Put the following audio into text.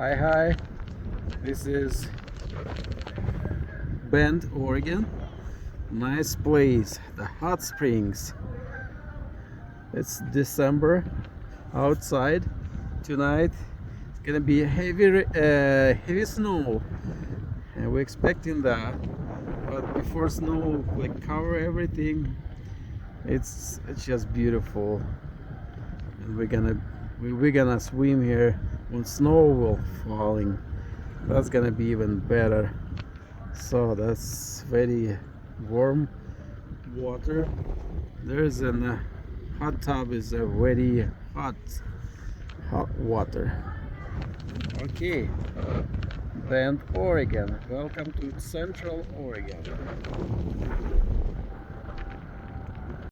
Hi, this is Bend, Oregon. Nice place, the hot springs. It's December outside. Tonight it's gonna be heavy snow, and we're expecting that. But before snow like cover everything, it's just beautiful, and we're gonna swim here when snow will falling. That's gonna be even better. So that's very warm water. There's an hot tub is a very hot water. Okay, Bend, Oregon. Welcome to Central Oregon.